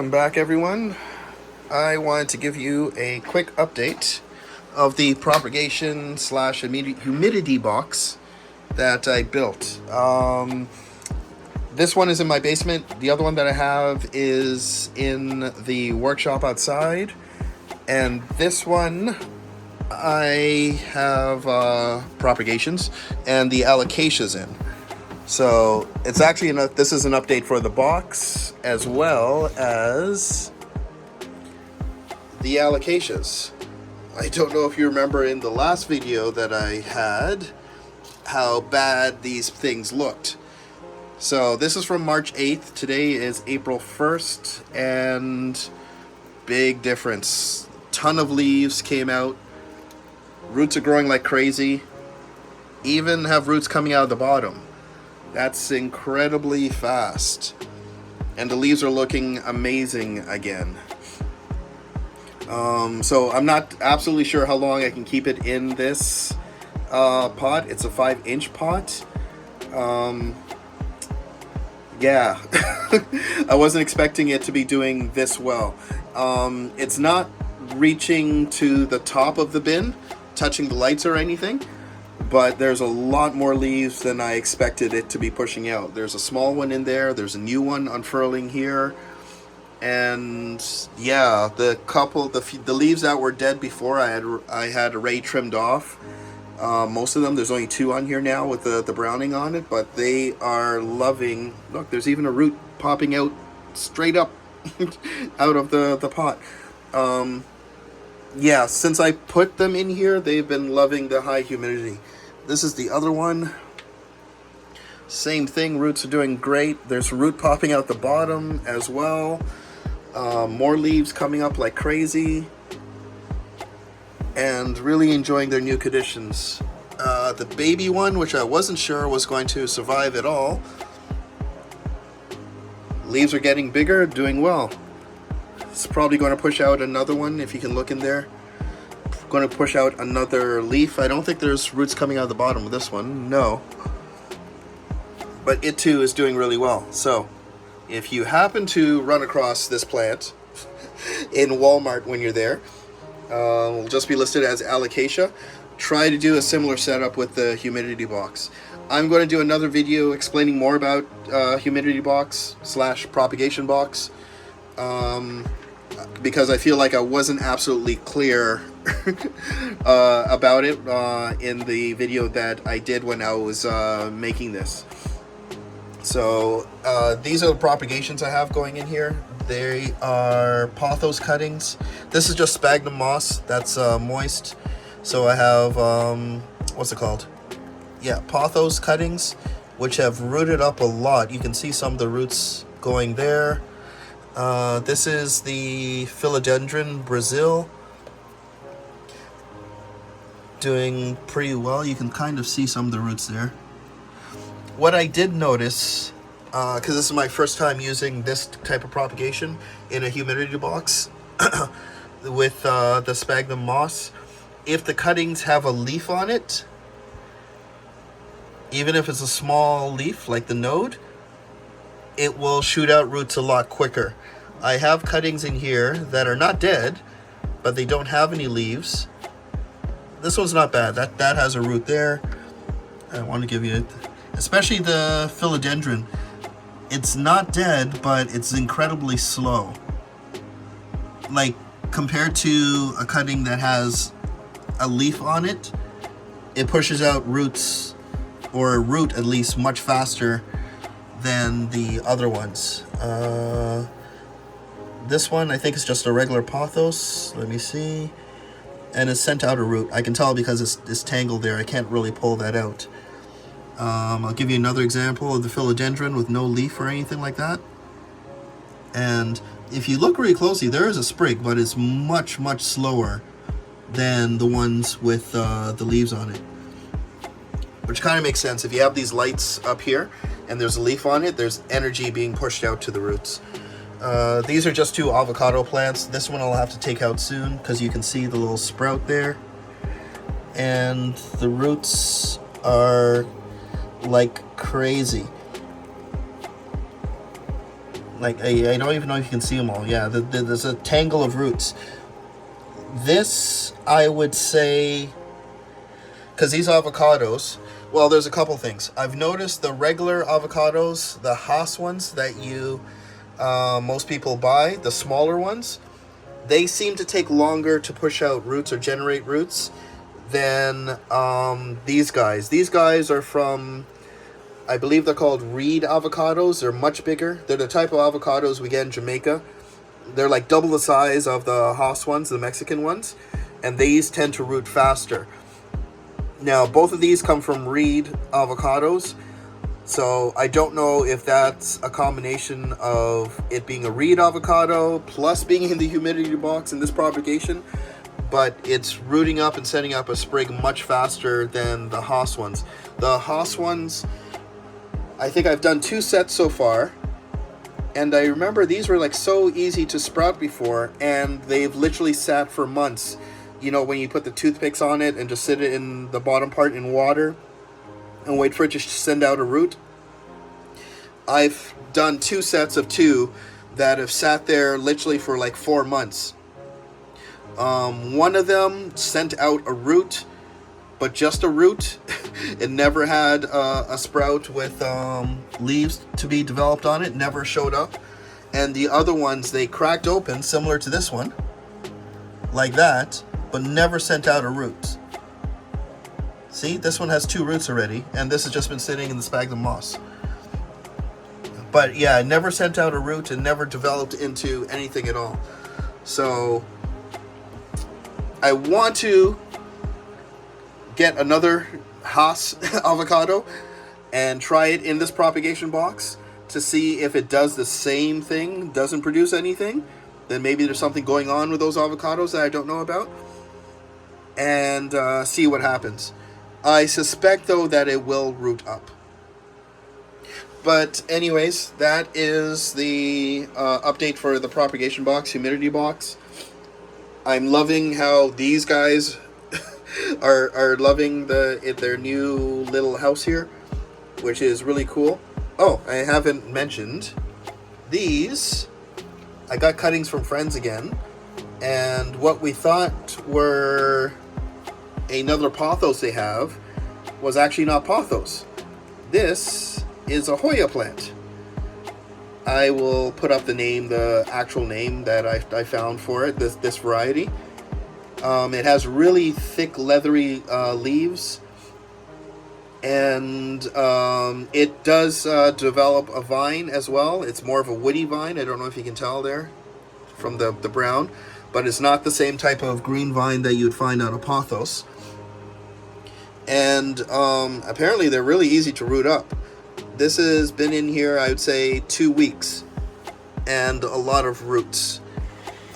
Welcome back, everyone. I wanted to give you a quick update of the propagation slash humidity box that I built. This one is in my basement. The other one that I have is in the workshop outside. And this one, I have propagations and the Alocasias in. So it's actually this is an update for the box as well as the Alocasias. I don't know if you remember in the last video that I had how bad these things looked. So this is from March 8th. Today is April 1st, and big difference. Ton of leaves came out. Roots are growing like crazy. Even have roots coming out of the bottom. That's incredibly fast. And the leaves are looking amazing again. So I'm not absolutely sure how long I can keep it in this pot. It's a 5-inch pot. Yeah, I wasn't expecting it to be doing this well. It's not reaching to the top of the bin, touching the lights or anything, but there's a lot more leaves than I expected it to be pushing out. There's a small one in there, there's a new one unfurling here, and yeah, the leaves that were dead before I had already trimmed off. Most of them, there's only 2 on here now with the browning on it, but they are loving. Look, there's even a root popping out straight up out of the pot. Yeah, since I put them in here, they've been loving the high humidity. This is the other one. Same thing, roots are doing great. There's root popping out the bottom as well. More leaves coming up like crazy. And really enjoying their new conditions. The baby one, which I wasn't sure was going to survive at all. Leaves are getting bigger, doing well. It's probably going to push out another one, if you can look in there. Going to push out another leaf. I don't think there's roots coming out of the bottom of this one, no. But it too is doing really well. So, if you happen to run across this plant in Walmart when you're there, will just be listed as Alocasia. Try to do a similar setup with the humidity box. I'm going to do another video explaining more about humidity box slash propagation box, because I feel like I wasn't absolutely clear about it in the video that I did when I was making this. So these are the propagations I have going in here. They are pothos cuttings. This is just sphagnum moss that's moist. So I have, what's it called? Yeah, pothos cuttings, which have rooted up a lot. You can see some of the roots going there. This is the philodendron Brazil. Doing pretty well. You can kind of see some of the roots there. What I did notice, because this is my first time using this type of propagation in a humidity box with the sphagnum moss, if the cuttings have a leaf on it, even if it's a small leaf like the node, it will shoot out roots a lot quicker. I have cuttings in here that are not dead, but they don't have any leaves. This one's not bad. That has a root there. I want to give you, especially the philodendron. It's not dead, but it's incredibly slow. Like, compared to a cutting that has a leaf on it, it pushes out roots, or a root at least, much faster than the other ones. This one, I think, is just a regular pothos. Let me see. And it's sent out a root. I can tell because it's tangled there. I can't really pull that out. I'll give you another example of the philodendron with no leaf or anything like that. And if you look really closely, there is a sprig, but it's much, much slower than the ones with the leaves on it. Which kind of makes sense. If you have these lights up here and there's a leaf on it, there's energy being pushed out to the roots. These are just 2 avocado plants. This one I'll have to take out soon because you can see the little sprout there. And the roots are like crazy. Like, I don't even know if you can see them all. Yeah, there's a tangle of roots. This, I would say, because these avocados, well, there's a couple things. I've noticed the regular avocados, the Haas ones that most people buy, the smaller ones, they seem to take longer to push out roots or generate roots than these guys. These guys are from, I believe they're called reed avocados. They're much bigger. They're the type of avocados we get in Jamaica. They're like double the size of the Haas ones, the Mexican ones, and these tend to root faster. Now, both of these come from reed avocados, so I don't know if that's a combination of it being a reed avocado plus being in the humidity box in this propagation, but it's rooting up and setting up a sprig much faster than the Haas ones. The Haas ones, I think I've done 2 sets so far, and I remember these were like so easy to sprout before, and they've literally sat for months. You know, when you put the toothpicks on it and just sit it in the bottom part in water and wait for it to send out a root. I've done 2 sets of 2 that have sat there literally for like 4 months. One of them sent out a root, but just a root. It never had a sprout with leaves to be developed on it. Never showed up. And the other ones, they cracked open, similar to this one, like that, but never sent out a root. See, this one has 2 roots already, and this has just been sitting in the sphagnum moss. But yeah, it never sent out a root and never developed into anything at all. So I want to get another Haas avocado and try it in this propagation box to see if it does the same thing, doesn't produce anything. Then maybe there's something going on with those avocados that I don't know about, and see what happens. I suspect, though, that it will root up. But anyways, that is the update for the propagation box, humidity box. I'm loving how these guys are loving their new little house here, which is really cool. Oh, I haven't mentioned these. I got cuttings from friends again, and what we thought were another pothos they have was actually not pothos. This is a Hoya plant. I will put up the actual name that I found for it, this variety. It has really thick, leathery leaves, and it does develop a vine as well. It's more of a woody vine. I don't know if you can tell there from the brown, but it's not the same type of green vine that you'd find out of pothos. And apparently they're really easy to root up. This has been in here, I would say, 2 weeks, and a lot of roots.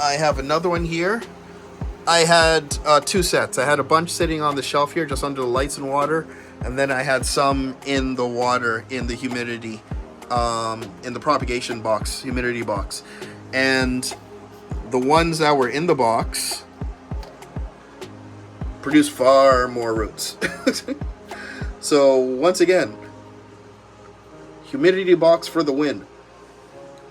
I have another one here. I had 2 sets. I had a bunch sitting on the shelf here just under the lights and water, and then I had some in the water in the humidity, in the propagation box, humidity box. And the ones that were in the box produced far more roots. So once again, humidity box for the win.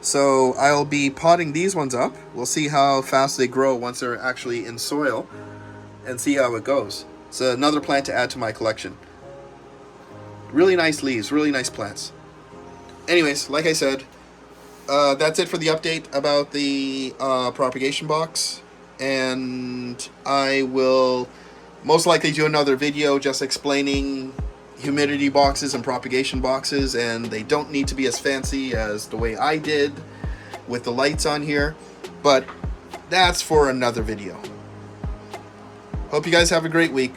So I'll be potting these ones up. We'll see how fast they grow once they're actually in soil, and see how it goes. It's another plant to add to my collection. Really nice leaves, really nice plants. Anyways, like I said, that's it for the update about the propagation box, and I will most likely do another video just explaining humidity boxes and propagation boxes, and they don't need to be as fancy as the way I did with the lights on here, but that's for another video. Hope you guys have a great week.